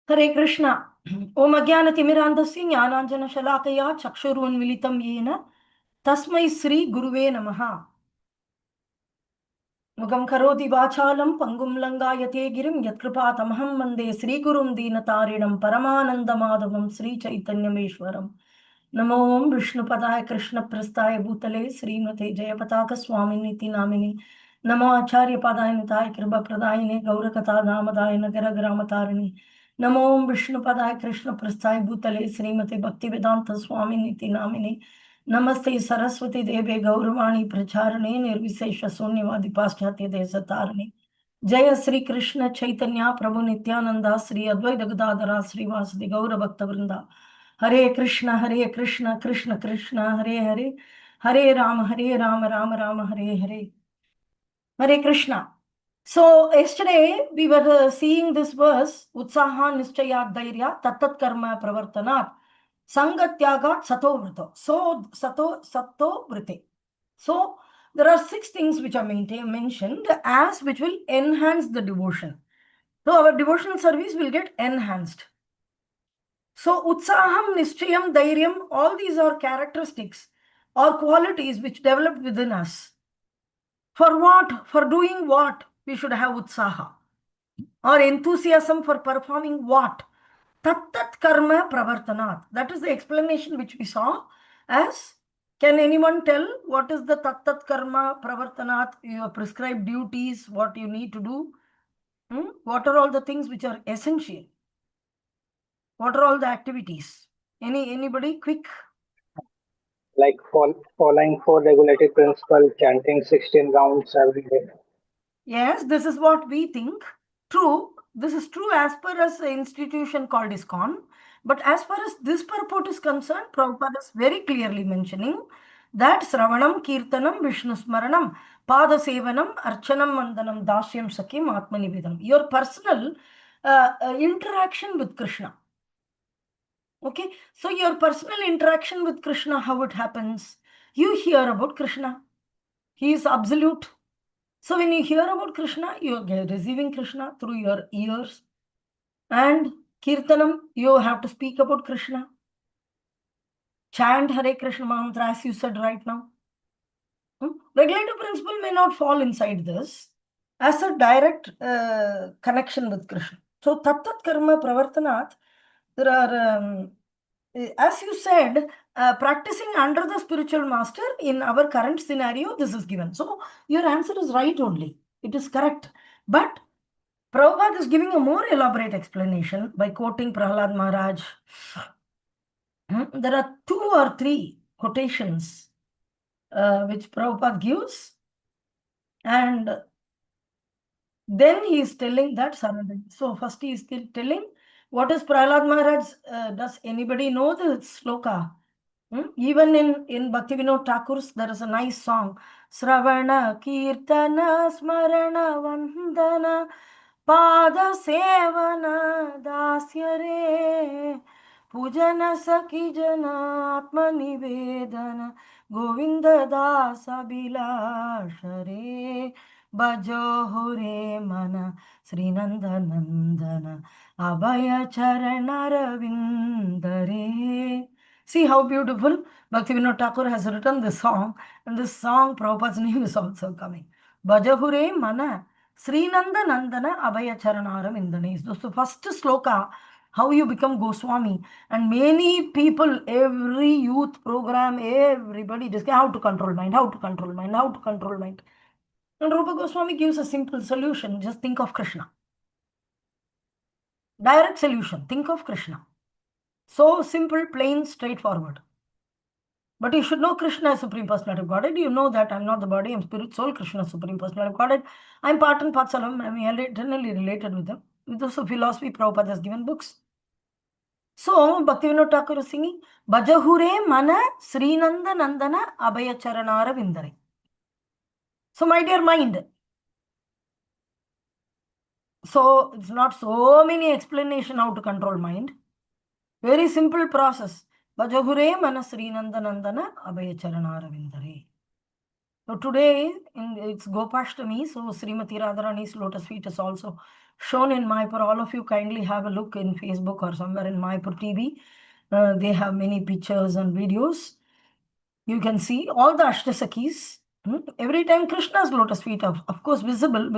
हरे कृष्ण। ओम अज्ञानतिमिरान्धस्य ज्ञानाञ्जनशलाकया चक्षुरुन्मिलितं येन तस्मै श्री गुरुवे नमः। मुखं करोति वाचालं पङ्गुं लङ्घयते गिरिं यत्कृपातमहं वन्दे श्रीगुरुं दीनतारिणं परमानन्दमाधवं श्रीचैतन्यमेश्वरम्। नमो विष्णुपदाय कृष्णप्रस्थाय भूतले श्रीमते जयपताकस्वामिनिति नामिने। नमो आचार्यपदाय निताय कृपाप्रदायिने गौरकथाधामदाय नगरग्रामतारिणे। नमो विष्णुपदाय कृष्णप्रस्थाय भूतले श्रीमते भक्तिवेदांत स्वामिनिति नामिने। नमस्ते सरस्वती देवे गौरवाणी प्रचारणे निर्विशेष शून्यवादी पाश्चात्य देश तारणे। जय श्री कृष्ण चैतन्य प्रभु नित्यानंदा श्री अद्वैत गदाधरा श्रीवासदि गौर भक्त वृंदा। हरे कृष्ण कृष्ण कृष्ण हरे हरे, हरे Ram Ram Ram Hare Hare. Hare Krishna. So yesterday we were seeing this verse, Utsaha Nischayat Dhairya Tattat Karma Pravartanat Sangatyagat Sato Vrito. So Sato Vrite. So there are six things which are mentioned as which will enhance the devotion. So our devotional service will get enhanced. So Utsaham, Nischayam, Dhairyam, all these are characteristics or qualities which develop within us. For what? For doing what? We should have utsaha or enthusiasm for performing what? Tattat karma pravartanat. That is the explanation which we saw as. Can anyone tell what is the tattat karma pravartanat? Your prescribed duties, what you need to do? What are all the things which are essential? What are all the activities? Anybody quick? Like following four regulated principles, chanting 16 rounds every day. Yes, this is what we think. True, this is true as per as an institution called ISKCON. But as far as this purport is concerned, Prabhupada is very clearly mentioning that Sravanam, Kirtanam, Vishnu Smaranam, Pada Sevanam, Archanam, Mandanam, Dashyam, Sakim, Atmanivedam. Your personal interaction with Krishna. Okay, so your personal interaction with Krishna, how it happens? You hear about Krishna. He is absolute. So when you hear about Krishna, you are receiving Krishna through your ears. And Kirtanam, you have to speak about Krishna. Chant Hare Krishna mantra as you said right now. Regulative principle may not fall inside this as a direct connection with Krishna. So Tattat Karma Pravartanat, there are, as you said, practicing under the spiritual master in our current scenario, this is given. So your answer is right only. It is correct. But Prabhupada is giving a more elaborate explanation by quoting Prahlad Maharaj. There are two or three quotations which Prabhupada gives, and then he is telling that surrender. So first he is still telling what is Prahlad Maharaj. Does anybody know the sloka? Even in Bhaktivinoda Thakur's, there is a nice song. Sravana Kirtana Smarana Vandana Pada Sevana Dasya Re Pujana Sakijana Atma Nivedana Govinda Dasa Bilasha Re Bhajo Re Mana Srinanda Nandana Abhaya Charana Ravindare. See how beautiful Bhaktivinoda Thakur has written this song, and this song, Prabhupada's name is also coming. Bhajahure Mana Srinanda Nandana Abhaya Charanaram Indane. This is the first sloka, how you become Goswami. And many people, every youth program, everybody discuss how to control mind, how to control mind, how to control mind. And Rupa Goswami gives a simple solution. Just think of Krishna. Direct solution. Think of Krishna. So simple, plain, straightforward. But you should know Krishna is Supreme Personality of Godhead. You know that I'm not the body, I'm spirit, soul. Krishna is Supreme Personality of Godhead. I'm part and parcel of him. I'm eternally related with him. With this philosophy, Prabhupada has given books. So, Bhaktivinoda Thakur is singing, Bhajahure Mana Srinanda Nandana Abhaya Charanara Vindare. So, my dear mind, so it's not so many explanation how to control mind. Very simple process. Bhajahure Mana Srinanda Nandana Abhaya Charanara Vindare. So today, it's Gopashtami, so Srimati Radharani's lotus feet is also shown in Mayapur. All of you kindly have a look in Facebook or somewhere in Mayapur TV. They have many pictures and videos. You can see all the Ashtasakis. Every time Krishna's lotus feet are, of course, visible,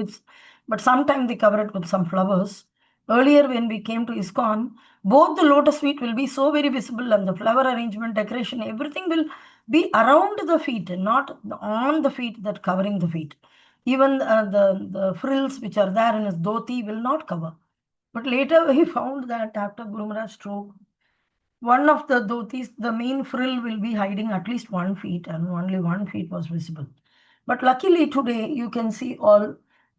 but sometimes they cover it with some flowers. Earlier, when we came to ISKCON, both the lotus feet will be so very visible, and the flower arrangement, decoration, everything will be around the feet, not on the feet, that covering the feet. Even the frills which are there in his dhoti will not cover. But later we found that after Guru Maharaj stroke, one of the dhotis, the main frill will be hiding at least 1 feet, and only 1 feet was visible. But luckily today you can see all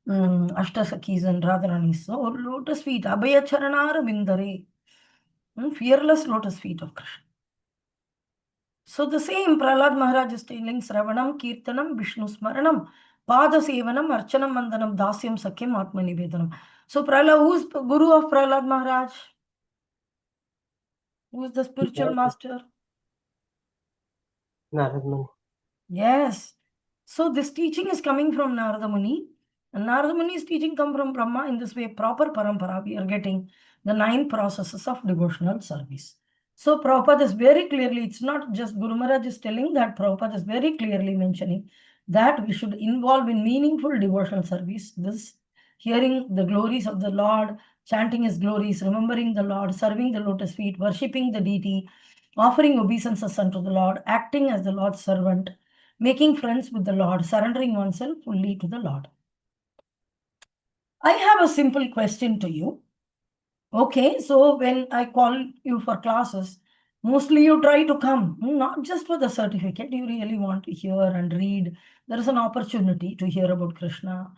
Ashtasakis and Radharanis. So lotus feet, Abhaya Charanara Vindare, fearless lotus feet of Krishna. So the same Prahlad Maharaj is telling Sravanam, Kirtanam, Vishnu Smaranam, Pada Sevanam, Archanam Mandanam, Dasyam Sakyam, Atmanivedanam. So Prahlad, who's the Guru of Prahlad Maharaj? Who's the spiritual master? Narad Muni. Yes. So this teaching is coming from Narada Muni. And Narada Muni's teaching come from Brahma. In this way, proper parampara, we are getting the 9 processes of devotional service. So Prabhupada is very clearly, it's not just Guru Maharaj is telling that, Prabhupada is very clearly mentioning that we should involve in meaningful devotional service. This hearing the glories of the Lord, chanting his glories, remembering the Lord, serving the lotus feet, worshipping the deity, offering obeisances unto the Lord, acting as the Lord's servant, making friends with the Lord, surrendering oneself fully to the Lord. I have a simple question to you. Okay, so when I call you for classes, mostly you try to come, not just for the certificate, you really want to hear and read. There is an opportunity to hear about Krishna,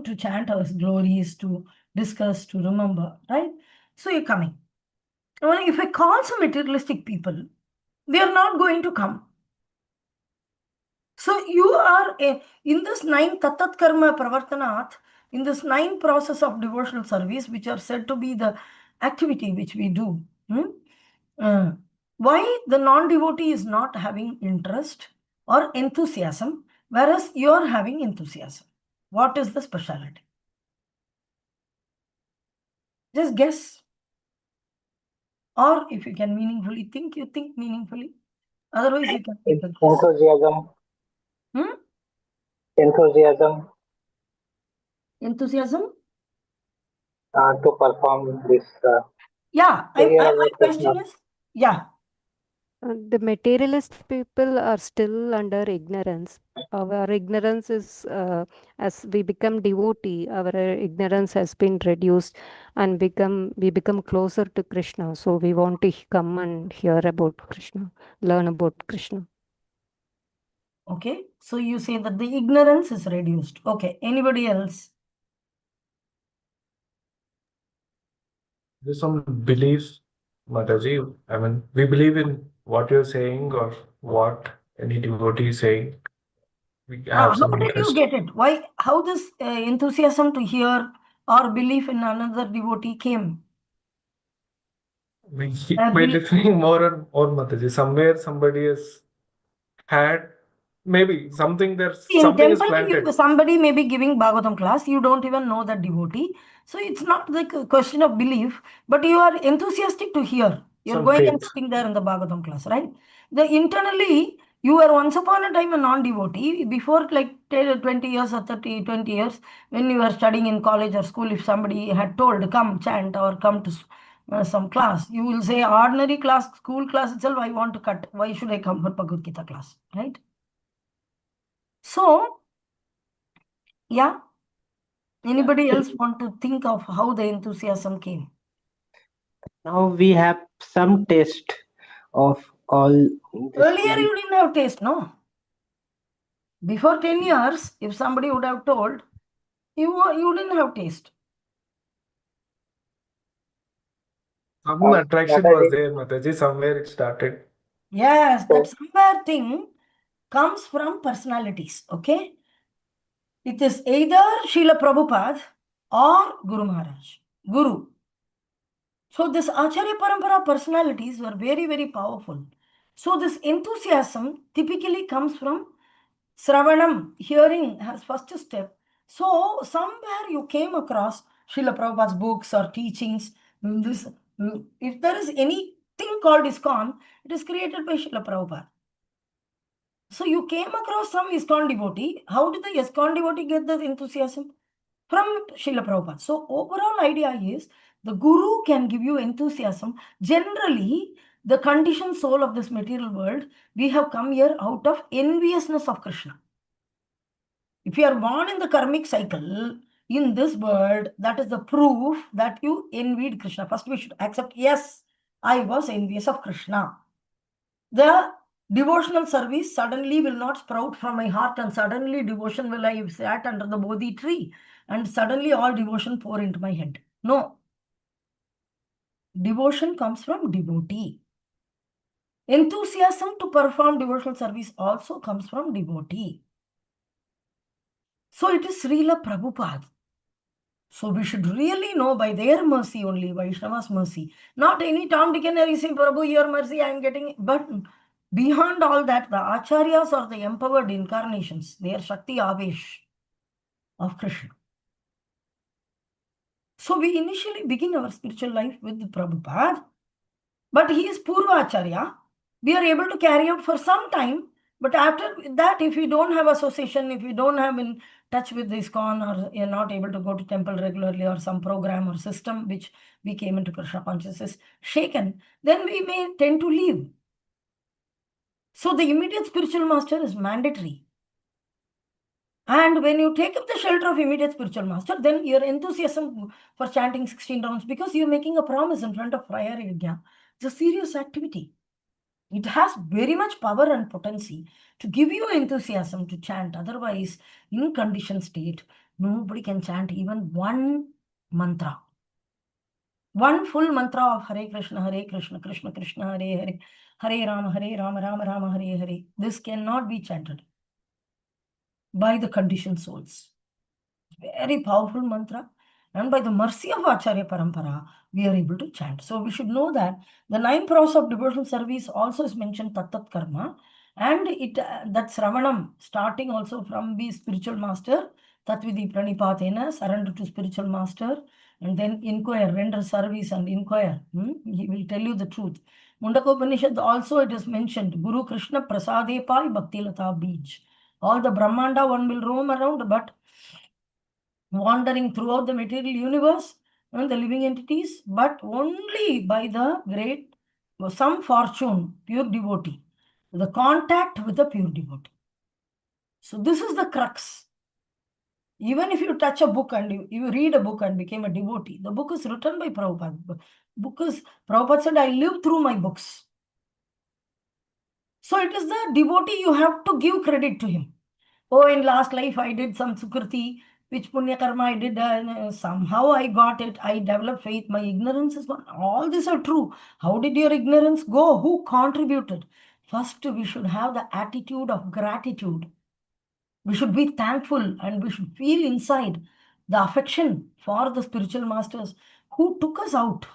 to chant his glories, to discuss, to remember, right? So you're coming. Only if I call some materialistic people, they are not going to come. So you are in this 9 tatat karma pravartanat, in this 9 process of devotional service, which are said to be the activity which we do. Why the non-devotee is not having interest or enthusiasm, whereas you are having enthusiasm? What is the speciality? Just guess. Or if you can meaningfully think, you think meaningfully. Otherwise, you can take a guess. Enthusiasm, Hmm? enthusiasm Enthusiasm? to perform this, Yeah, to hear my about Krishna. question is, yeah. The materialist people are still under ignorance. Our ignorance is, as we become devotee, our ignorance has been reduced, and we become closer to Krishna. So we want to come and hear about Krishna, learn about Krishna. Okay, so you say that the ignorance is reduced. Okay, anybody else? There's some belief, Mataji. I mean, we believe in what you're saying or what any devotee is saying. We have How some did you interest. get it? Why? How this enthusiasm to hear or belief in another devotee came? We keep by Belief. listening more and more, Mataji. Somewhere somebody has had maybe something there's In something is temple, you planted. somebody may be giving Bhagavatam class, you don't even know that devotee. So it's not like a question of belief, but you are enthusiastic to hear. You're Some going and faith. sitting there in the Bhagavatam class, right? The internally, you were once upon a time a non-devotee. Before like 10, 20 years or 30, 20 years, when you were studying in college or school, if somebody had told, come chant or come to some class, you will say, ordinary class, school class itself, I want to cut. Why should I come for Bhagavad Gita class, right? So, yeah. Anybody else want to think of how the enthusiasm came? Now we have some taste of all this Earlier, thing. you didn't have taste, no? Before 10 years, if somebody would have told, you didn't have taste. Some attraction was Mataji, there, Mataji. Somewhere it started. Yes, that so somewhere thing comes from personalities, okay? It is either Srila Prabhupada or Guru Maharaj. Guru. So this Acharya Parampara personalities were very, very powerful. So this enthusiasm typically comes from Sravanam, hearing, has first step. So somewhere you came across Srila Prabhupada's books or teachings. This, if there is anything called ISKCON, it is created by Srila Prabhupada. So you came across some ISKCON devotee. How did the ISKCON devotee get the enthusiasm? From Srila Prabhupada. So overall idea is the Guru can give you enthusiasm. Generally, the conditioned soul of this material world, we have come here out of enviousness of Krishna. If you are born in the karmic cycle, in this world, that is the proof that you envied Krishna. First, we should accept, yes, I was envious of Krishna. The devotional service suddenly will not sprout from my heart, and suddenly devotion will I sat under the Bodhi tree, and suddenly all devotion pour into my head. No. Devotion comes from devotee. Enthusiasm to perform devotional service also comes from devotee. So it is Srila Prabhupada. So we should really know by their mercy only, Vaishnava's mercy. Not any Tom, Dick and Harry say, Prabhu, your mercy I am getting. But beyond all that, the Acharyas are the empowered incarnations. They are Shakti Avesh of Krishna. So we initially begin our spiritual life with Prabhupada. But he is Purva Acharya. We are able to carry out for some time. But after that, if we don't have association, if we don't have in touch with the ISKCON, or you're not able to go to temple regularly, or some program or system which we came into Krishna consciousness shaken, then we may tend to leave. So the immediate spiritual master is mandatory. And when you take up the shelter of immediate spiritual master, then your enthusiasm for chanting 16 rounds, because you're making a promise in front of prior yajna, it's a serious activity. It has very much power and potency to give you enthusiasm to chant. Otherwise, in conditioned state, nobody can chant even one mantra. One full mantra of Hare Krishna, Krishna Krishna, Hare Hare, Hare Rama, Rama Rama, Hare Hare. This cannot be chanted by the conditioned souls. Very powerful mantra. And by the mercy of Acharya Parampara, we are able to chant. So we should know that the 9 pros of devotional service also is mentioned Tattat Karma. And that's Ramanam, starting also from the spiritual master, Tatvidi Pranipatena, surrender to spiritual master, and then inquire, render service and inquire. He will tell you the truth. Mundakopanishad also it is mentioned, Guru Krishna Prasade Pai Bhakti Lata Bij. All the Brahmanda one will roam around, but wandering throughout the material universe and the living entities, but only by the great, some fortune, pure devotee, the contact with the pure devotee. So this is the crux. Even if you touch a book and you read a book and became a devotee, the book is written by Prabhupada. Prabhupada said, I live through my books. So it is the devotee, you have to give credit to him. Oh, in last life I did some sukriti, which punya karma I did, somehow I got it, I developed faith, my ignorance is gone. All these are true. How did your ignorance go? Who contributed? First, we should have the attitude of gratitude. We should be thankful and we should feel inside the affection for the spiritual masters who took us out,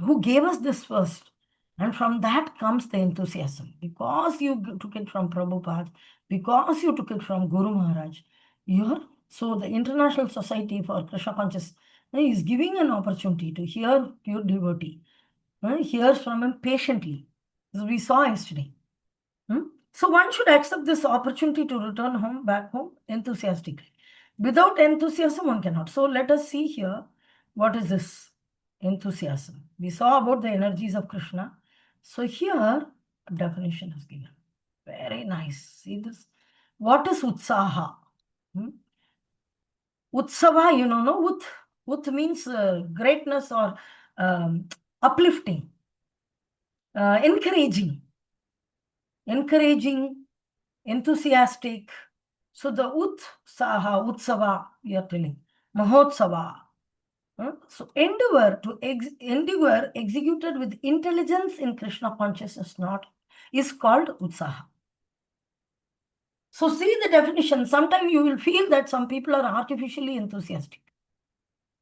who gave us this first. And from that comes the enthusiasm. Because you took it from Prabhupada, because you took it from Guru Maharaj, so the International Society for Krishna Consciousness is giving an opportunity to hear pure devotee, hears from him patiently, as we saw yesterday. So one should accept this opportunity to return back home enthusiastically. Without enthusiasm, one cannot. So let us see here, what is this enthusiasm? We saw about the energies of Krishna. So here, a definition is given. Very nice. See this? What is Utsaha? Utsava, you know, no? Ut means greatness or uplifting, encouraging, enthusiastic. So the Utsava, we are telling, Mahotsava. So endeavor executed with intelligence in Krishna consciousness is called Utsaha. So see the definition. Sometimes you will feel that some people are artificially enthusiastic.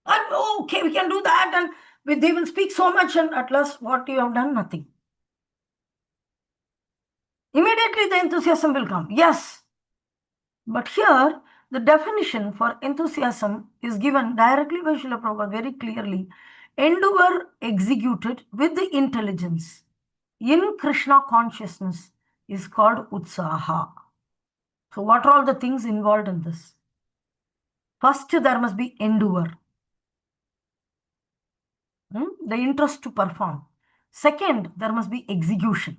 And okay, we can do that, and they will speak so much, and at last what you have done, nothing. Immediately the enthusiasm will come. Yes. But here, the definition for enthusiasm is given directly by Srila Prabhupada very clearly. Endeavor executed with the intelligence in Krishna consciousness is called Utsaha. So, what are all the things involved in this? First, there must be endeavor, the interest to perform. Second, there must be execution.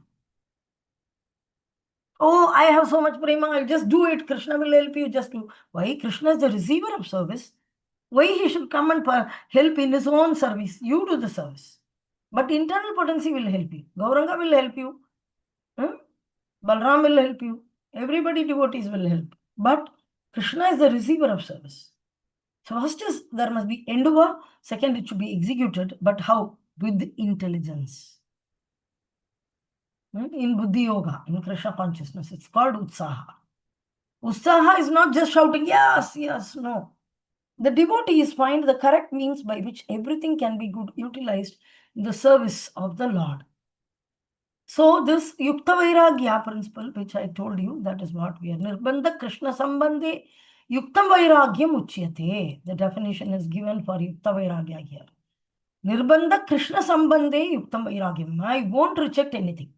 Oh, I have so much prema, I'll just do it. Krishna will help you. Just do. Why? Krishna is the receiver of service. Why he should come and help in his own service? You do the service. But internal potency will help you. Gauranga will help you. Balram will help you. Everybody, devotees will help. But Krishna is the receiver of service. So first is there must be endeavor. Second, it should be executed. But how? With intelligence. In Buddhi Yoga, in Krishna consciousness, it's called Utsaha. Utsaha is not just shouting, yes, yes, no. The devotees find the correct means by which everything can be good utilized in the service of the Lord. So this Yukta Vairagya principle, which I told you, that is what we are. Nirbandha Krishna Sambandhe Yuktam Vairagyam Uchyate. The definition is given for Yukta Vairagya here. Nirbandha Krishna Sambandhe Yuktam Vairagyam. I won't reject anything.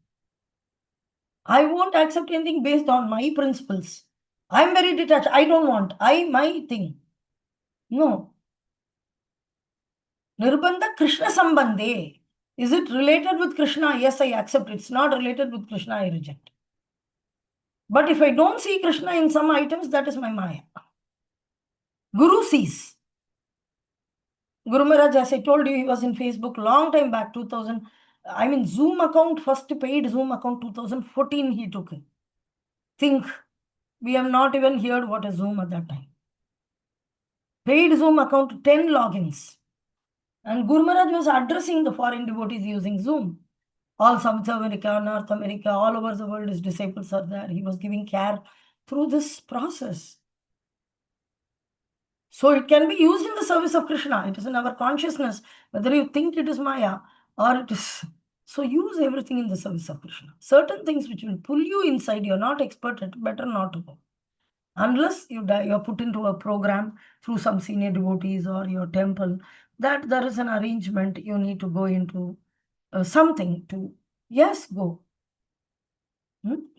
I won't accept anything based on my principles. I'm very detached. I don't want. My thing. No. Nirbandha Krishna Sambandhe. Is it related with Krishna? Yes, I accept. It's not related with Krishna, I reject. But if I don't see Krishna in some items, that is my Maya. Guru sees. Guru Maharaj, as I told you, he was in Facebook long time back, 2000. Zoom account, first paid Zoom account, 2014 he took it. Think, we have not even heard what is Zoom at that time. Paid Zoom account, 10 logins. And Guru Maharaj was addressing the foreign devotees using Zoom. All South America, North America, all over the world, his disciples are there. He was giving care through this process. So it can be used in the service of Krishna. It is in our consciousness, whether you think it is Maya or it is. So use everything in the service of Krishna. Certain things which will pull you inside, you're not expert at, better not to go. Unless you're put into a program through some senior devotees or your temple, that there is an arrangement, you need to go into something to, yes, go.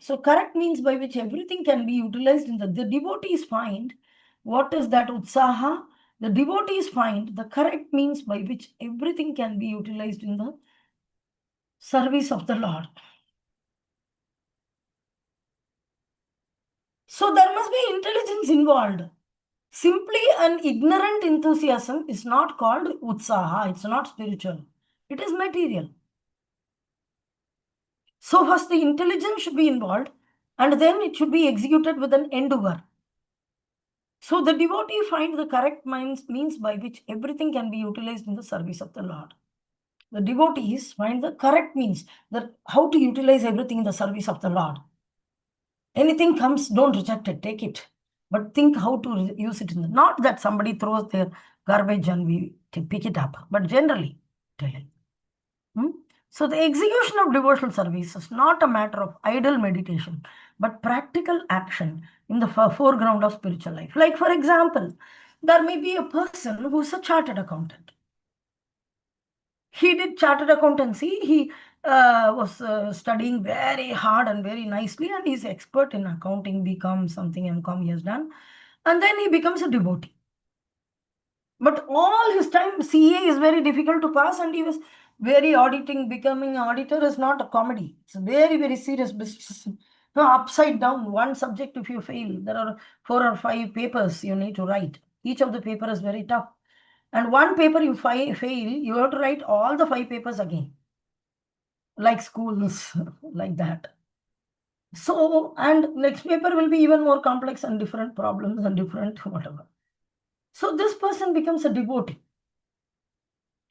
So correct means by which everything can be utilized in the devotees find what is that utsaha. The devotees find the correct means by which everything can be utilized in the service of the Lord. So there must be intelligence involved. Simply an ignorant enthusiasm is not called utsaha. It's not spiritual. It is material. So first the intelligence should be involved and then it should be executed with an endeavor. So the devotee finds the correct means by which everything can be utilized in the service of the Lord. The devotees find the correct means, that how to utilize everything in the service of the Lord. Anything comes, don't reject it, take it. But think how to use it in the, not that somebody throws their garbage and we pick it up, but generally tell it. So the execution of devotional service is not a matter of idle meditation, but practical action in the foreground of spiritual life. Like for example, there may be a person who's a chartered accountant. He did chartered accountancy. He was studying very hard and very nicely, and he's expert in accounting, become something MCom he has done. And then he becomes a devotee. But all his time, CA is very difficult to pass, and he was very auditing. Becoming an auditor is not a comedy. It's a very, very serious business. No, upside down, one subject if you fail, there are 4 or 5 papers you need to write. Each of the paper is very tough. And one paper you fail, you have to write all the 5 papers again. Like schools, like that. So, and next paper will be even more complex and different problems and different whatever. So this person becomes a devotee.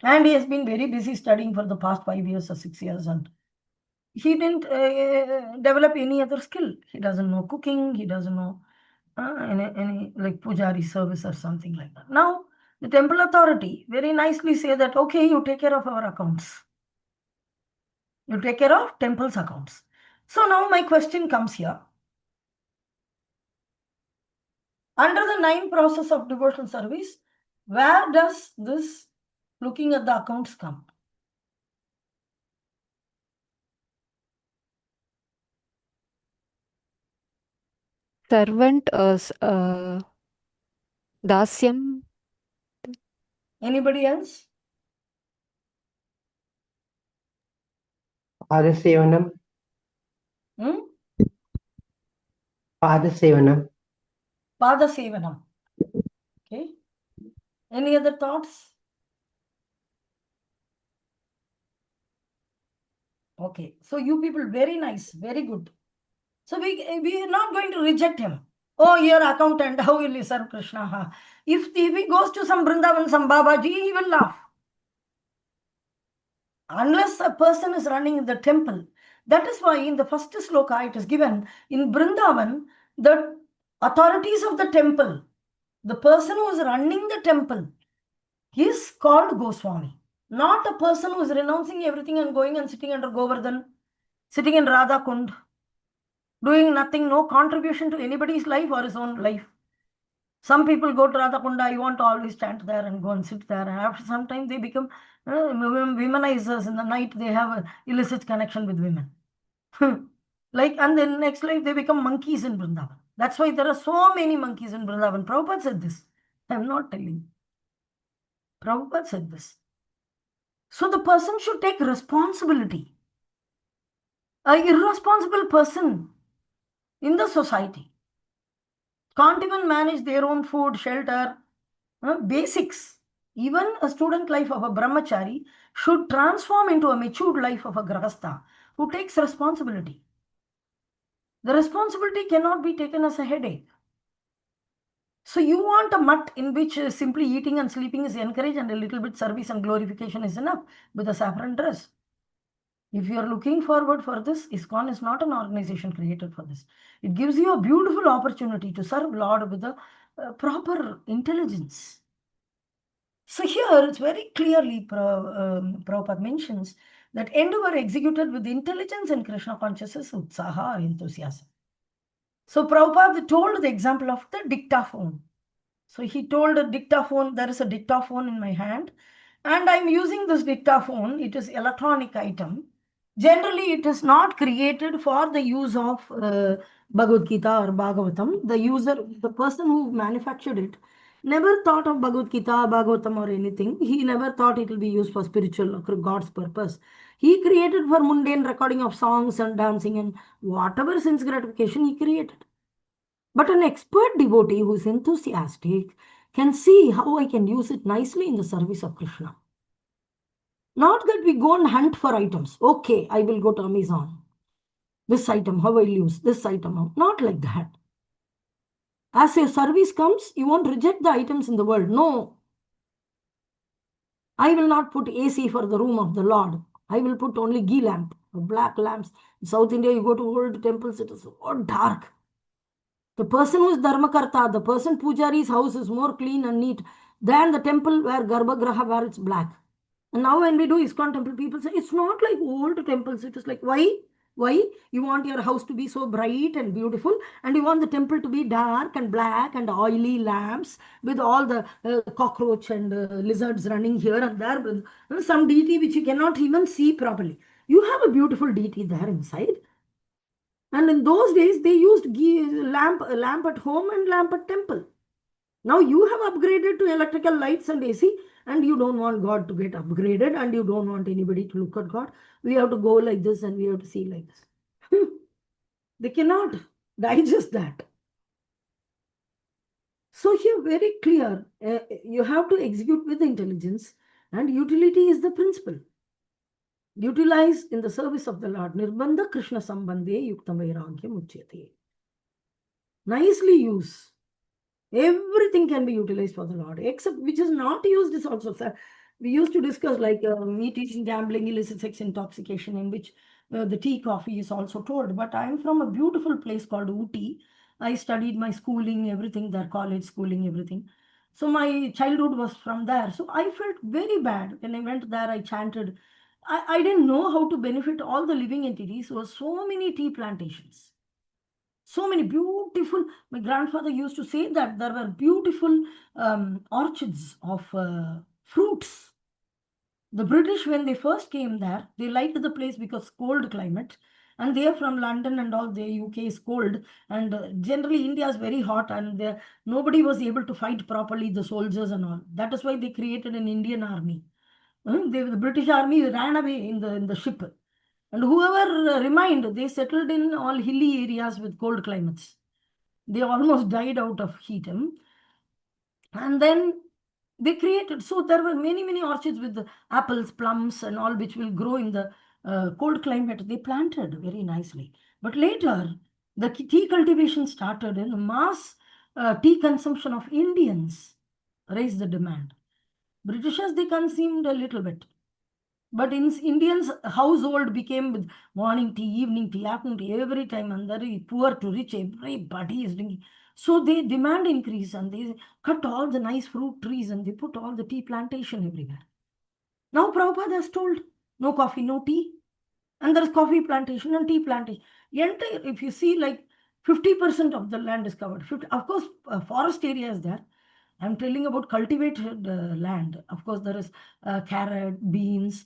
And he has been very busy studying for the past 5 years or 6 years. And he didn't develop any other skill. He doesn't know cooking. He doesn't know any like pujari service or something like that. Now, the temple authority very nicely say that, okay, you take care of our accounts. You take care of temple's accounts. So now my question comes here. Under the 9 process of devotional service, where does this looking at the accounts come? Servant, dasyam. Anybody else? Padasevanam. Hmm? Padasevanam. Padasevanam. Okay. Any other thoughts? Okay. So you people, very nice, very good. So we are not going to reject him. Oh, you're accountant, how will you serve Krishna? Huh? If he goes to some Vrindavan, some Babaji, he will laugh. Unless a person is running the temple. That is why in the first sloka it is given, in Vrindavan, the authorities of the temple, the person who is running the temple, is called Goswami. Not a person who is renouncing everything and going and sitting under Govardhan, sitting in Radha Kund, doing nothing, no contribution to anybody's life or his own life. Some people go to Radha Kunda, I want to always stand there and go and sit there. And after some time, they become womenizers. In the night, they have an illicit connection with women. And then next life, they become monkeys in Vrindavan. That's why there are so many monkeys in Vrindavan. Prabhupada said this. I'm not telling you. Prabhupada said this. So the person should take responsibility. An irresponsible person in the society can't even manage their own food, shelter, basics. Even a student life of a brahmachari should transform into a matured life of a grahastha who takes responsibility. The responsibility cannot be taken as a headache. So you want a mutt in which simply eating and sleeping is encouraged and a little bit service and glorification is enough with a saffron dress. If you are looking forward for this, ISKCON is not an organization created for this. It gives you a beautiful opportunity to serve Lord with a proper intelligence. So here it's very clearly Prabhupada mentions that endeavor executed with intelligence and Krishna consciousness, utsaha or enthusiasm. So Prabhupada told the example of the dictaphone. So he told a dictaphone, there is a dictaphone in my hand and I'm using this dictaphone. It is electronic item. Generally, it is not created for the use of Bhagavad Gita or Bhagavatam. The person who manufactured it, never thought of Bhagavad Gita, Bhagavatam or anything. He never thought it will be used for spiritual or God's purpose. He created for mundane recording of songs and dancing and whatever sense gratification he created. But an expert devotee who is enthusiastic can see how I can use it nicely in the service of Krishna. Not that we go and hunt for items. Okay, I will go to Amazon. This item, how I'll use this item. Not like that. As your service comes, you won't reject the items in the world. No. I will not put AC for the room of the Lord. I will put only ghee lamp or black lamps. In South India, you go to old temples, it is so dark. The person who is Dharmakarta, the person Pujari's house is more clean and neat than the temple where Garbhagraha, where it's black. And now when we do ISKCON temple, people say, it's not like old temples. It is like, why? Why? You want your house to be so bright and beautiful, and you want the temple to be dark and black and oily lamps with all the cockroach and lizards running here and there with some deity which you cannot even see properly. You have a beautiful deity there inside. And in those days, they used lamp at home and lamp at temple. Now you have upgraded to electrical lights and AC, and you don't want God to get upgraded, and you don't want anybody to look at God. We have to go like this and we have to see like this. They cannot digest that. So here, very clear, you have to execute with intelligence, and utility is the principle. Utilize in the service of the Lord. Nirbandha Krishna Sambandhe Yuktam Vairagyam Uchyate. Nicely use. Everything can be utilized for the Lord, except which is not used is also. We used to discuss like me teaching gambling, illicit sex, intoxication, in which the tea, coffee is also told. But I'm from a beautiful place called Ooty. I studied my schooling, everything there, college schooling, everything. So my childhood was from there. So I felt very bad when I went there. I chanted. I didn't know how to benefit all the living entities. There were so many tea plantations. So many beautiful, my grandfather used to say that there were beautiful orchards of fruits. The British, when they first came there, they liked the place because cold climate, and they are from London and all. The UK is cold, and generally India is very hot, and nobody was able to fight properly, the soldiers and all. That is why they created an Indian army. The British army ran away in the ship, and whoever remained, they settled in all hilly areas with cold climates. They almost died out of heat. And then they created, so there were many orchards with the apples, plums, and all which will grow in the cold climate. They planted very nicely. But later, the tea cultivation started, and the mass tea consumption of Indians raised the demand. Britishers, they consumed a little bit. But in Indians, household became with morning tea, evening tea, afternoon tea, every time, and very poor to rich, everybody is drinking. So they demand increase, and they cut all the nice fruit trees, and they put all the tea plantation everywhere. Now Prabhupada has told, no coffee, no tea. And there is coffee plantation and tea plantation. Entire, if you see, like 50% of the land is covered. 50, of course, forest area is there. I'm telling about cultivated land. Of course, there is carrot, beans,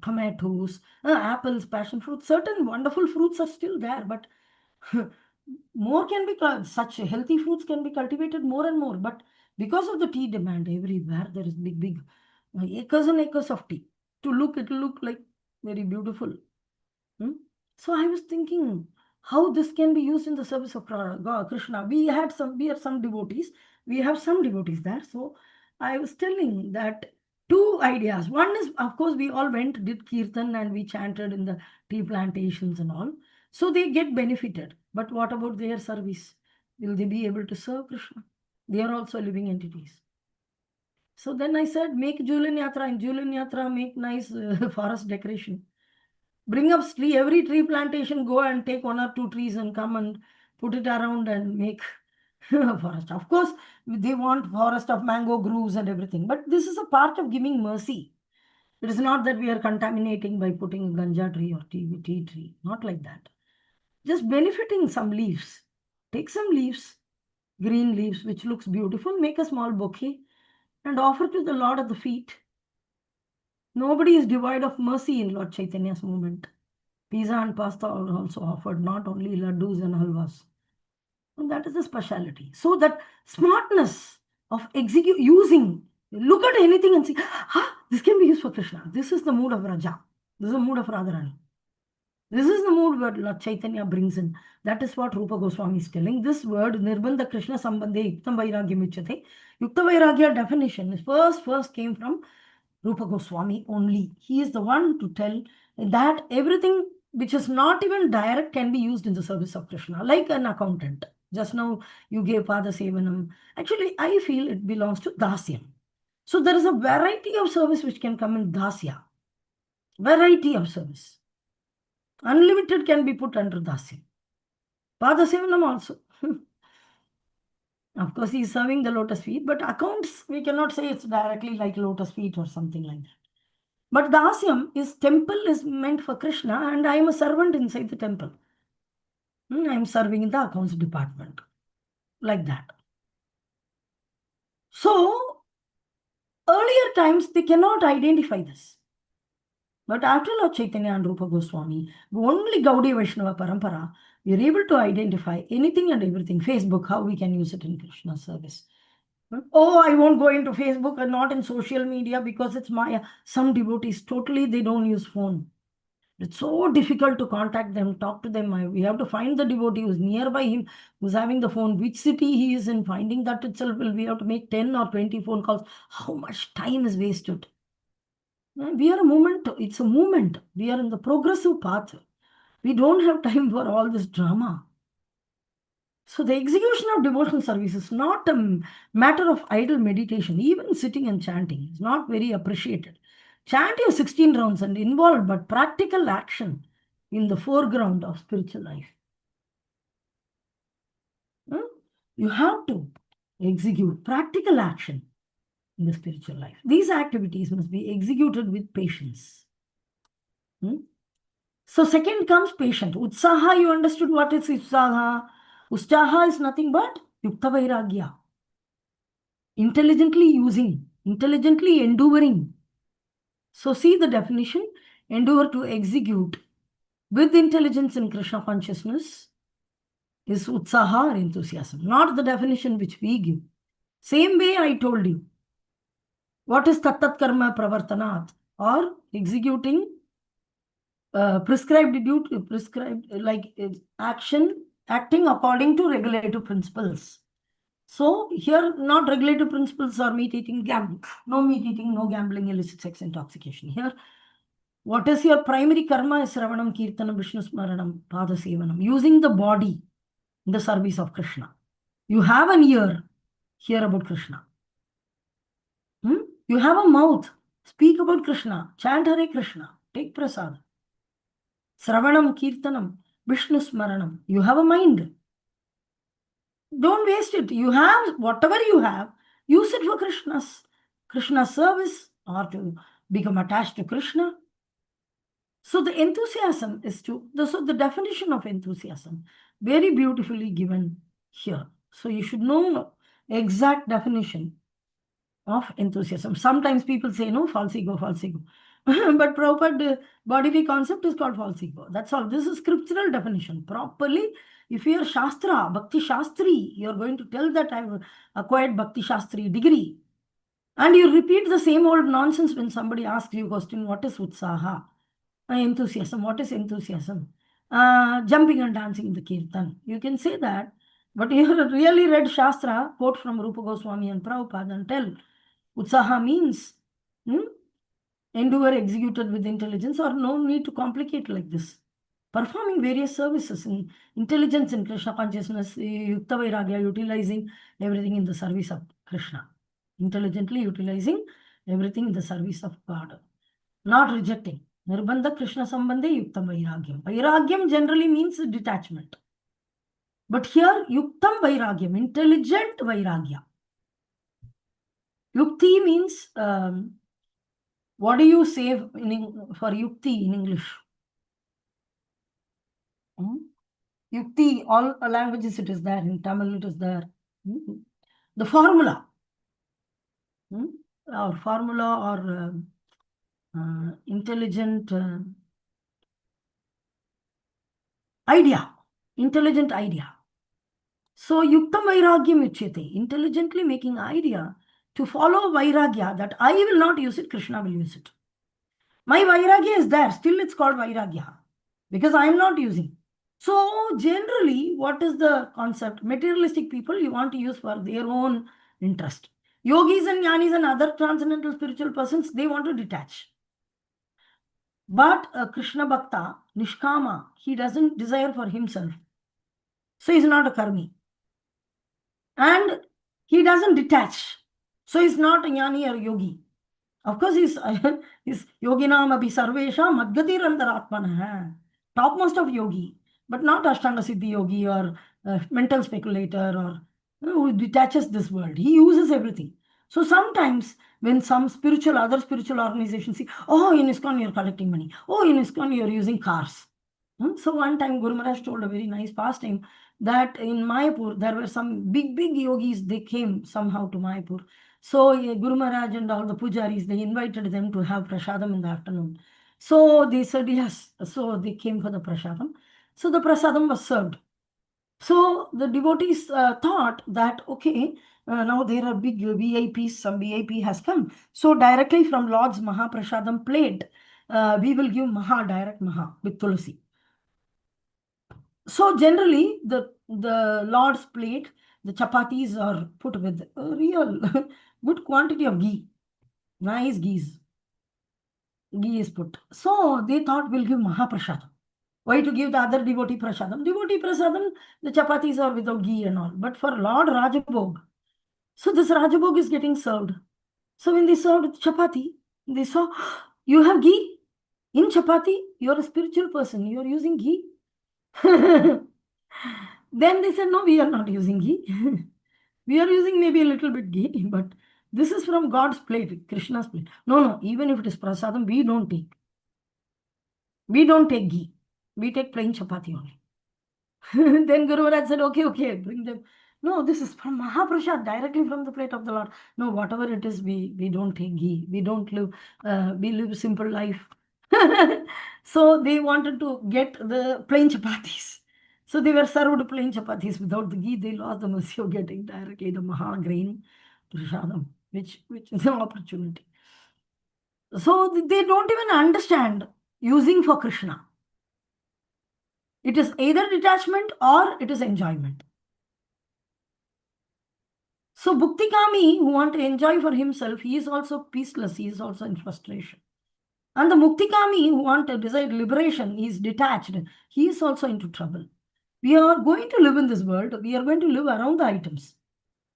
tomatoes, apples, passion fruit. Certain wonderful fruits are still there, but more can be, such healthy fruits can be cultivated more and more. But because of the tea demand everywhere, there is big acres and acres of tea. To look, it will look like very beautiful. So I was thinking how this can be used in the service of Krishna. We are some devotees. We have some devotees there. So I was telling that two ideas. One is, of course, we all went, did kirtan, and we chanted in the tea plantations and all. So they get benefited. But what about their service? Will they be able to serve Krishna? They are also living entities. So then I said, make Julian Yatra. In Julian Yatra, make nice forest decoration. Bring up tree, every tree plantation, go and take 1 or 2 trees and come and put it around and make a forest. Of course, they want forest of mango groves and everything, but this is a part of giving mercy. It is not that we are contaminating by putting a ganja tree or tea tree, not like that. Just benefiting some leaves. Take some leaves, green leaves, which looks beautiful, make a small bouquet and offer to the Lord at the feet. Nobody is devoid of mercy in Lord Chaitanya's movement. Pizza and pasta are also offered, not only laddus and halwas. And that is the speciality. So that smartness of using, look at anything and see, this can be used for Krishna. This is the mood of Raja. This is the mood of Radharani. This is the mood where Lord Chaitanya brings in. That is what Rupa Goswami is telling. This word, Nirbandha Krishna Sambandhe Yuktam Vairagyam Uchyate. Yukta Vairagya definition first came from Rupa Goswami only. He is the one to tell that everything which is not even direct can be used in the service of Krishna, like an accountant. Just now you gave Pada Sevanam. Actually, I feel it belongs to Dasyam. So there is a variety of service which can come in Dasya. Variety of service. Unlimited can be put under Dasyam. Pada Sevanam also. Of course, he is serving the lotus feet, but accounts, we cannot say it's directly like lotus feet or something like that. But Dasyam is temple is meant for Krishna, and I am a servant inside the temple. I am serving in the accounts department. Like that. So, earlier times, they cannot identify this. But after Lord Chaitanya and Rupa Goswami, only Gaudiya Vaishnava Parampara, we are able to identify anything and everything. Facebook, how we can use it in Krishna service. Oh, I won't go into Facebook and not in social media because it's Maya. Some devotees, totally, they don't use phone. It's so difficult to contact them, talk to them. We have to find the devotee who's nearby him, who's having the phone, which city he is in. Finding that itself, we have to make 10 or 20 phone calls. How much time is wasted? We are a movement. It's a movement. We are in the progressive path. We don't have time for all this drama. So the execution of devotional service is not a matter of idle meditation. Even sitting and chanting is not very appreciated. Chant your 16 rounds and involved, but practical action in the foreground of spiritual life. You have to execute practical action. in the spiritual life. These activities must be executed with patience. So second comes patient. Utsaha, you understood what is utsaha? Utsaha is nothing but yukta vairagya. Intelligently using, intelligently enduring. So see the definition, endeavor to execute with intelligence in Krishna consciousness is utsaha or enthusiasm, not the definition which we give. Same way I told you. What is tattat karma pravartanat, or executing prescribed duty, prescribed like action, acting according to regulative principles. So here, not regulative principles are meat eating, gambling. No meat eating, no gambling, illicit sex, intoxication. Here, what is your primary karma is Ravanam, Kirtanam, Vishnu Smaranam, Pada Sevanam. Using the body in the service of Krishna. You have an ear, hear about Krishna. You have a mouth, speak about Krishna, chant Hare Krishna, take prasad. Sravanam, Kirtanam, Vishnu Smaranam. You have a mind. Don't waste it. You have whatever you have, use it for Krishna's service, or to become attached to Krishna. So the enthusiasm is so the definition of enthusiasm, very beautifully given here. So you should know exact definition of enthusiasm. Sometimes people say, no, false ego, false ego. But Prabhupada bodily concept is called false ego. That's all. This is scriptural definition. Properly, if you are Shastra, Bhakti Shastri, you are going to tell that I've acquired Bhakti Shastri degree. And you repeat the same old nonsense when somebody asks you a question, what is Utsaha? Enthusiasm. What is enthusiasm? Jumping and dancing in the kirtan. You can say that. But you have really read Shastra, quote from Rupa Goswami and Prabhupada, and tell Utsaha means endeavor executed with intelligence, or no need to complicate like this. Performing various services in intelligence in Krishna consciousness, Yukta Vairagya, utilizing everything in the service of Krishna. Intelligently utilizing everything in the service of God. Not rejecting. Nirbandha Krishna Sambandhe Yuktam Vairagyam. Vairagyam generally means detachment. But here, Yuktam Vairagyam, intelligent Vairagya. Yukti means, what do you say for Yukti in English? Yukti, all languages it is there. In Tamil it is there. The formula. Or formula or intelligent idea. Intelligent idea. So Yuktam Vairagyam Uchyate, intelligently making idea to follow Vairagya, that I will not use it, Krishna will use it. My Vairagya is there, still it's called Vairagya, because I am not using. So generally, what is the concept? Materialistic people you want to use for their own interest. Yogis and Jnanis and other transcendental spiritual persons, they want to detach. But a Krishna Bhakta, Nishkama, he doesn't desire for himself. So he's not a karmi. And he doesn't detach. So he's not a jnani or yogi. Of course, he's yoginam abhi sarvesha madgatirantaratmana, topmost of yogi, but not Ashtanga Siddhi yogi or mental speculator or who detaches this world. He uses everything. So sometimes when some other spiritual organizations see, oh, in ISKCON you're collecting money. Oh, in ISKCON you're using cars. So one time Guru Maharaj told a very nice pastime that in Mayapur, there were some big yogis, they came somehow to Mayapur. So Guru Maharaj and all the pujaris, they invited them to have prasadam in the afternoon. So they said yes. So they came for the prasadam. So the prasadam was served. So the devotees thought that, okay, now there are big VIPs, some VIP has come. So directly from Lord's Mahaprasadam plate, we will give direct Maha with Tulasi. So generally, the Lord's plate, the chapatis are put with a real good quantity of ghee. Nice ghee is put. So they thought we'll give Mahaprasadam. Why to give the other devotee prasadam? Devotee prasadam, the chapatis are without ghee and all. But for Lord Rajabhog, so this Rajabhog is getting served. So when they served chapati, they saw, you have ghee in chapati, you're a spiritual person, you're using ghee. Then they said, no, we are not using ghee. We are using maybe a little bit ghee, but This is from God's plate, Krishna's plate. No, even if it is prasadam, we don't take. We don't take ghee. We take plain chapati only. Then Guru Maharaj said, okay, bring them. No, this is from Mahaprasad, directly from the plate of the Lord. No, whatever it is, we don't take ghee. We don't live, we live simple life. So they wanted to get the plain chapatis. So they were served plain chapatis without the ghee. They lost the mercy of getting directly the Maha grain prasadam, which is an opportunity. So they don't even understand using for Krishna. It is either detachment or it is enjoyment. So Bhuktikami, who want to enjoy for himself, he is also peaceless, he is also in frustration. And the Muktikami, who want to desire liberation, he is detached, he is also into trouble. We are going to live in this world, we are going to live around the items.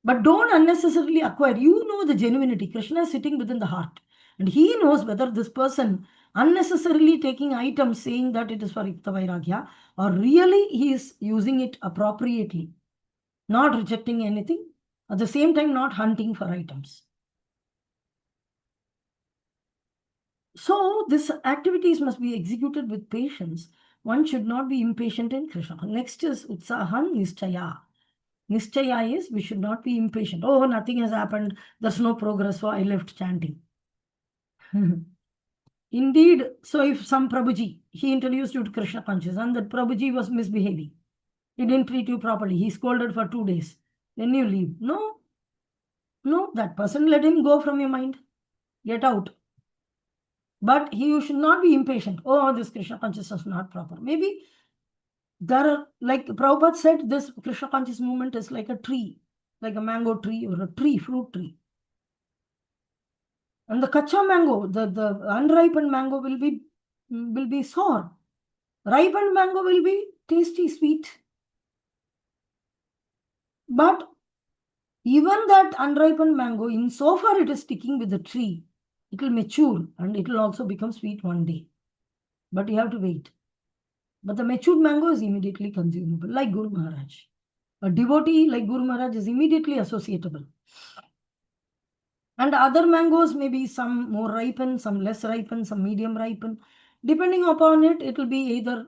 But don't unnecessarily acquire. You know the genuinity. Krishna is sitting within the heart. And he knows whether this person unnecessarily taking items saying that it is for Yukta Vairagya or really he is using it appropriately, not rejecting anything, at the same time not hunting for items. So these activities must be executed with patience. One should not be impatient in Krishna. Next is Utsahan Nischaya. Nischaya is we should not be impatient. Oh, nothing has happened. There's no progress, so I left chanting. Indeed, so if some Prabhuji, he introduced you to Krishna consciousness and that Prabhuji was misbehaving. He didn't treat you properly. He scolded for 2 days. Then you leave. No, that person, let him go from your mind. Get out. But you should not be impatient. Oh, this Krishna consciousness is not proper. Maybe there are, like Prabhupada said, this Krishna conscious movement is like a tree, like a mango tree or a tree, fruit tree. And the kacha mango, the unripened mango will be sour. Ripened mango will be tasty, sweet. But even that unripened mango, in so far it is sticking with the tree, it will mature and it will also become sweet one day. But you have to wait. But the matured mango is immediately consumable, like Guru Maharaj. A devotee like Guru Maharaj is immediately associatable. And other mangoes may be some more ripen, some less ripen, some medium ripen. Depending upon it, it will be either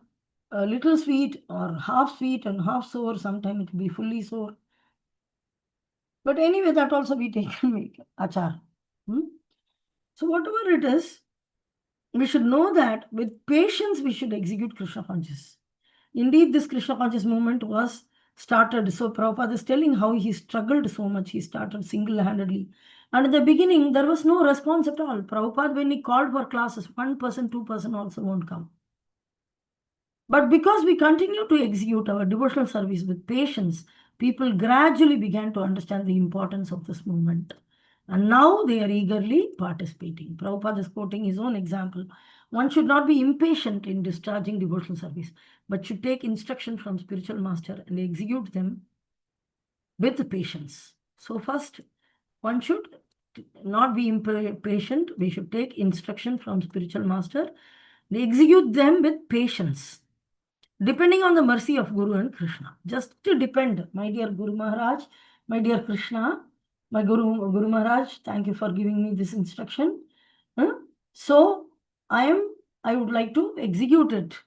a little sweet or half sweet and half sour. Sometimes it will be fully sour. But anyway, that also we take and make achar. So whatever it is, we should know that with patience we should execute Krishna consciousness. Indeed, this Krishna conscious movement was started. So Prabhupada is telling how he struggled so much. He started single-handedly. And in the beginning, there was no response at all. Prabhupada, when he called for classes, 1%, 2% also won't come. But because we continue to execute our devotional service with patience, people gradually began to understand the importance of this movement. And now they are eagerly participating. Prabhupada is quoting his own example. One should not be impatient in discharging devotional service, but should take instruction from spiritual master and execute them with patience. So first, one should not be impatient. We should take instruction from spiritual master and execute them with patience, depending on the mercy of Guru and Krishna. Just to depend, my dear Guru Maharaj, my dear Krishna, my Guru Maharaj, thank you for giving me this instruction. So I would like to execute it.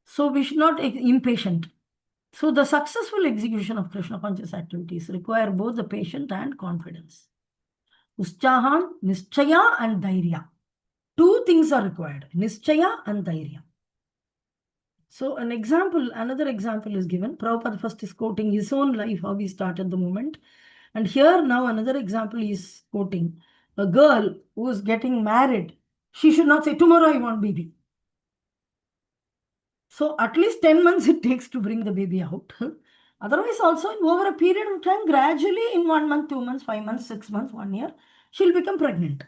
So we should not be impatient. So the successful execution of Krishna conscious activities require both the patience and confidence. Uschyahan, Nischaya and Dhairya. 2 things are required, Nischaya and Dhairya. So another example is given. Prabhupada first is quoting his own life, how he started the movement. And here now another example is quoting a girl who is getting married. She should not say, tomorrow I want baby. So at least 10 months it takes to bring the baby out. Otherwise also over a period of time, gradually in 1 month, 2 months, 5 months, 6 months, 1 year, she'll become pregnant.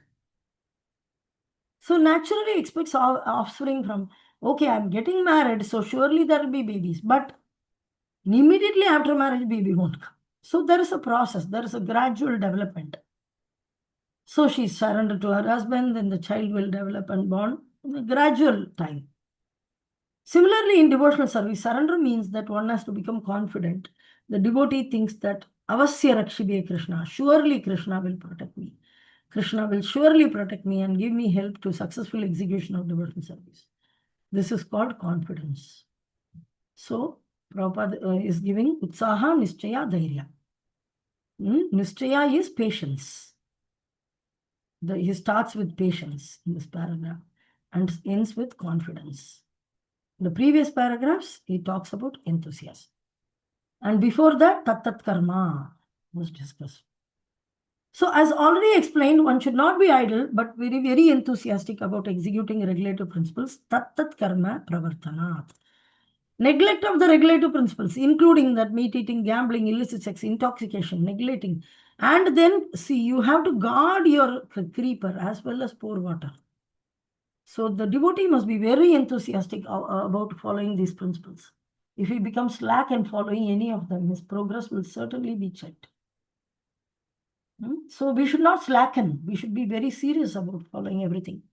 So naturally expects offspring from, okay, I'm getting married, so surely there will be babies. But immediately after marriage, baby won't come. So there is a process, there is a gradual development. So she surrendered to her husband, then the child will develop and born in a gradual time. Similarly, in devotional service, surrender means that one has to become confident. The devotee thinks that Avasya Rakshibe Krishna, surely Krishna will protect Krishna will surely protect me and give me help to successful execution of devotional service. This is called confidence. So, Prabhupada is giving Utsaha, Nischaya, Dhairya. Nischaya is patience. He starts with patience in this paragraph and ends with confidence. In the previous paragraphs, he talks about enthusiasm. And before that, Tat Karma was discussed. So, as already explained, one should not be idle, but very, very enthusiastic about executing regulative principles. Tat Karma Pravartanat. Neglect of the regulative principles, including that meat eating, gambling, illicit sex, intoxication, neglecting. And then, see, you have to guard your creeper as well as pour water. So, the devotee must be very enthusiastic about following these principles. If he becomes slack in following any of them, his progress will certainly be checked. So we should not slacken. We should be very serious about following everything.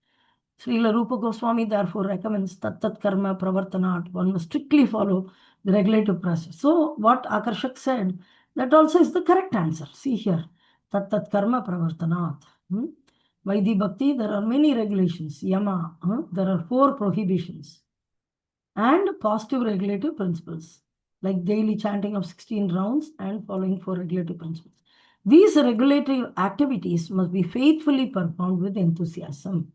Srila Rupa Goswami therefore recommends Tat Karma Pravartanat. One must strictly follow the regulative process. So what Akarshak said, that also is the correct answer. See here, Tat Karma Pravartanat. Vaidhi Bhakti, there are many regulations. Yama, there are 4 prohibitions. And positive regulative principles, like daily chanting of 16 rounds and following 4 regulative principles. These regulative activities must be faithfully performed with enthusiasm.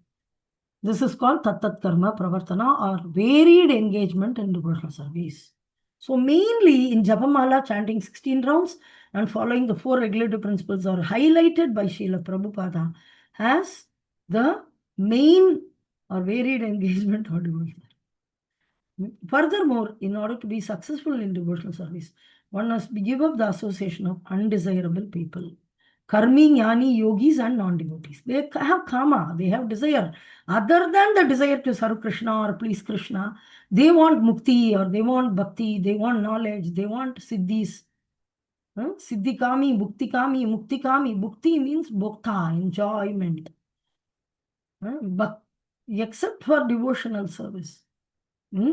This is called Tat Karma Pravartana, or varied engagement in devotional service. So mainly in Japamala, chanting 16 rounds and following the 4 regulative principles are highlighted by Srila Prabhupada as the main or varied engagement or devotional. Furthermore, in order to be successful in devotional service, one must give up the association of undesirable people. Karmi, jnani, yogis and non-devotees. They have kama, they have desire. Other than the desire to serve Krishna or please Krishna, they want mukti or they want bhakti, they want knowledge, they want siddhis. Siddhikami, bhuktikami, muktikami. Bhukti means bhokta, enjoyment. But except for devotional service.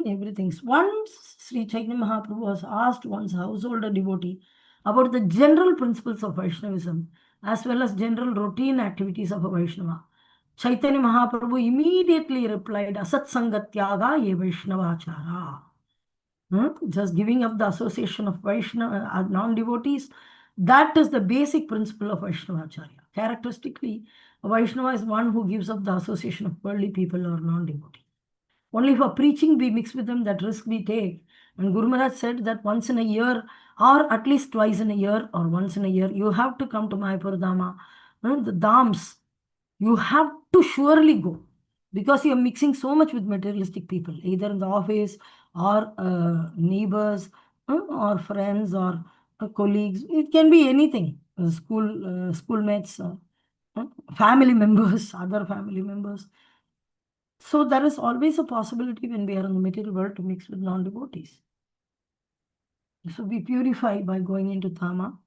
Everything. Once Sri Chaitanya Mahaprabhu was asked once householder devotee about the general principles of Vaishnavism as well as general routine activities of a Vaishnava. Chaitanya Mahaprabhu immediately replied, Asat Sangatyaga ye Vaishnavachara. Just giving up the association of Vaishnava non-devotees, that is the basic principle of Vaishnavacharya. Characteristically, a Vaishnava is one who gives up the association of worldly people or non-devotees. Only for preaching we mix with them, that risk we take. And Guru Maharaj said that once in a year, or at least twice in a year, or once in a year, you have to come to Mayapur Dhamma. The dhams, you have to surely go. Because you are mixing so much with materialistic people, either in the office, or neighbors, or friends, or colleagues. It can be anything. Schoolmates, family members, other family members. So there is always a possibility when we are in the material world to mix with non-devotees. So we purify by going into Thama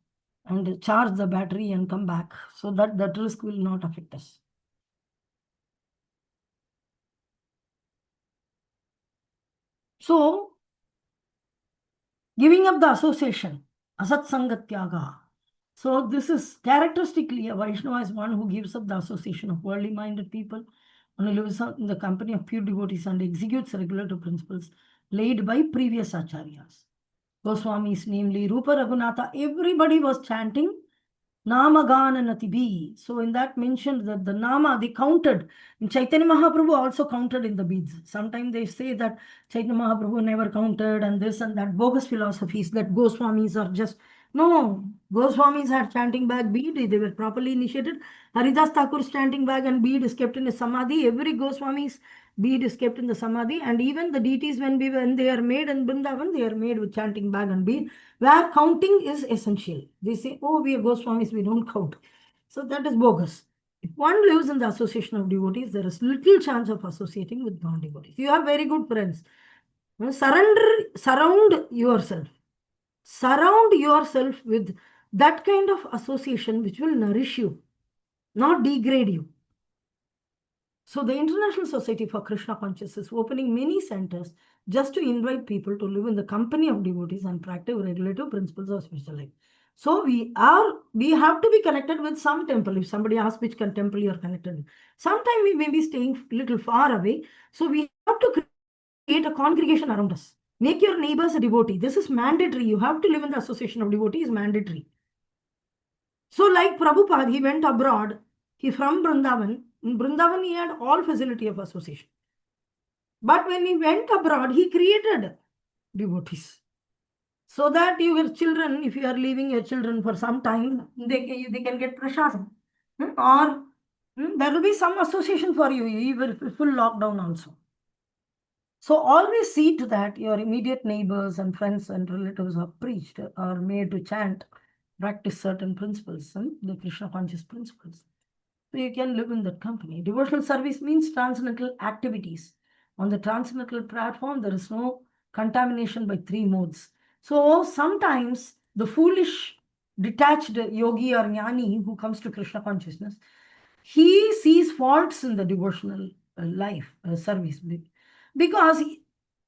and charge the battery and come back so that that risk will not affect us. So, giving up the association, Asat Sangatyaga. So this is characteristically a Vaishnava is one who gives up the association of worldly minded people, and lives in the company of pure devotees and executes regulative principles laid by previous acharyas. Goswamis, namely Rupa Raghunatha, everybody was chanting Namagana Natibi. So in that mentioned that the Nama, they counted. In Chaitanya Mahaprabhu also counted in the beads. Sometimes they say that Chaitanya Mahaprabhu never counted and this and that. Bogus philosophies that Goswamis are just... No, Goswamis had chanting bag bead. They were properly initiated. Haridas Thakur's chanting bag and bead is kept in a samadhi. Every Goswami's bead is kept in the samadhi. And even the deities, when they are made in Vrindavan, they are made with chanting bag and bead, where counting is essential. They say, oh, we are Goswamis, we don't count. So that is bogus. If one lives in the association of devotees, there is little chance of associating with non-devotees. You have very good friends. Surround yourself. Surround yourself with that kind of association which will nourish you, not degrade you. So the International Society for Krishna Consciousness is opening many centers just to invite people to live in the company of devotees and practice regulative principles of spiritual life. So we have to be connected with some temple. If somebody asks which temple you are connected with, sometime we may be staying a little far away. So we have to create a congregation around us. Make your neighbors a devotee. This is mandatory. You have to live in the association of devotees, mandatory. So like Prabhupada, he went abroad. He from Vrindavan. In Vrindavan, he had all facility of association. But when he went abroad, he created devotees. So that your children, if you are leaving your children for some time, they can get prasadam. Or there will be some association for you, even full lockdown also. So always see to that your immediate neighbors and friends and relatives are preached or made to chant, practice certain principles, the Krishna conscious principles. So you can live in that company. Devotional service means transcendental activities. On the transcendental platform, there is no contamination by three modes. So sometimes the foolish, detached yogi or jnani who comes to Krishna consciousness, he sees faults in the devotional life service because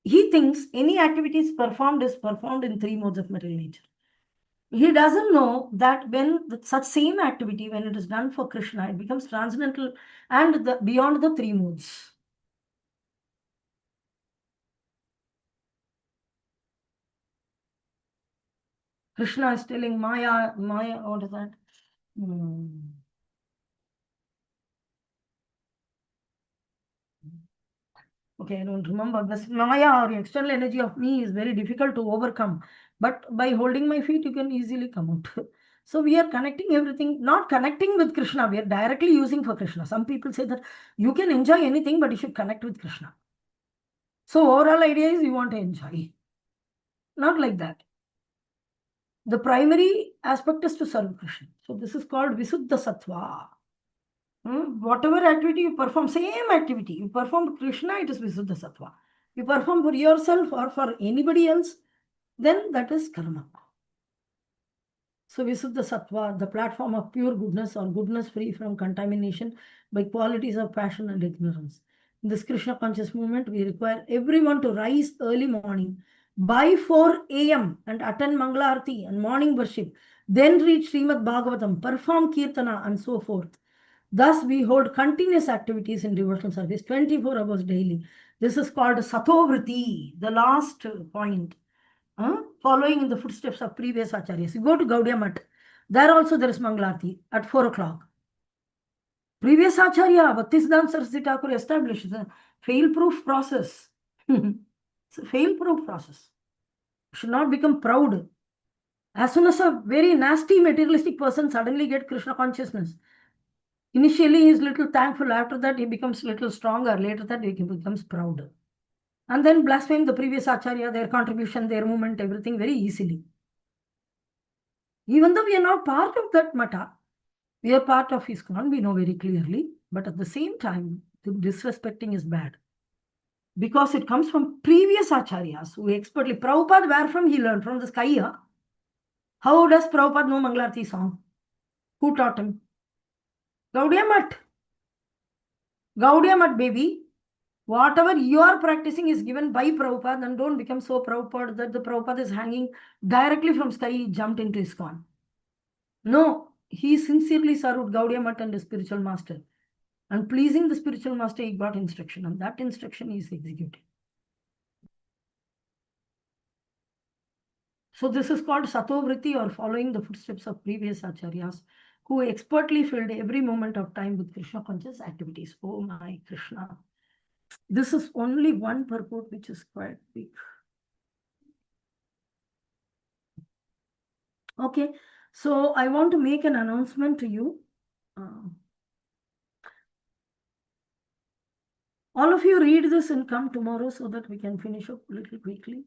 he thinks any activities performed is performed in three modes of material nature. He doesn't know that when such same activity, when it is done for Krishna, it becomes transcendental and beyond the three modes. Krishna is telling Maya, what is that? Okay, I don't remember. This Maya or external energy of me is very difficult to overcome. But by holding my feet, you can easily come out. So we are connecting everything, not connecting with Krishna. We are directly using for Krishna. Some people say that you can enjoy anything, but you should connect with Krishna. So overall idea is you want to enjoy. Not like that. The primary aspect is to serve Krishna. So this is called Visuddha Sattva. Whatever activity you perform, same activity, you perform Krishna, it is Visuddha Sattva. You perform for yourself or for anybody else, then that is karma. So Visuddha Sattva, the platform of pure goodness or goodness free from contamination by qualities of passion and ignorance. In this Krishna conscious movement, we require everyone to rise early morning by 4 a.m. and attend Mangalarti and morning worship, then read Srimad Bhagavatam, perform Kirtana and so forth. Thus, we hold continuous activities in devotional service 24 hours daily. This is called Satovriti, the last point. Following in the footsteps of previous acharyas. You go to Gaudiya Math. There also there is Mangalarti at 4 o'clock. Previous acharya, Bhaktisiddhanta Saraswati Thakur established the fail-proof process. It's a fail-proof process. You should not become proud. As soon as a very nasty materialistic person suddenly get Krishna consciousness, initially he is little thankful. After that he becomes little stronger. Later that he becomes proud. And then blaspheme the previous acharya, their contribution, their movement, everything very easily. Even though we are not part of that mata, we are part of ISKCON, we know very clearly, but at the same time, the disrespecting is bad. Because it comes from previous acharyas who expertly, Prabhupada, where from he learned? From the sky here. How does Prabhupada know Mangalarti song? Who taught him? Gaudiya Math. Gaudiya Math, baby. Whatever you are practicing is given by Prabhupada, and don't become so Prabhupada that the Prabhupada is hanging directly from sky, he jumped into ISKCON. No, he sincerely served Gaudiya Math and the spiritual master. And pleasing the spiritual master, he got instruction, and that instruction is executed. So this is called Satovriti, or following the footsteps of previous acharyas who expertly filled every moment of time with Krishna conscious activities. Oh my Krishna. This is only one purport which is quite big. Okay, so I want to make an announcement to you. All of you read this and come tomorrow so that we can finish up a little quickly.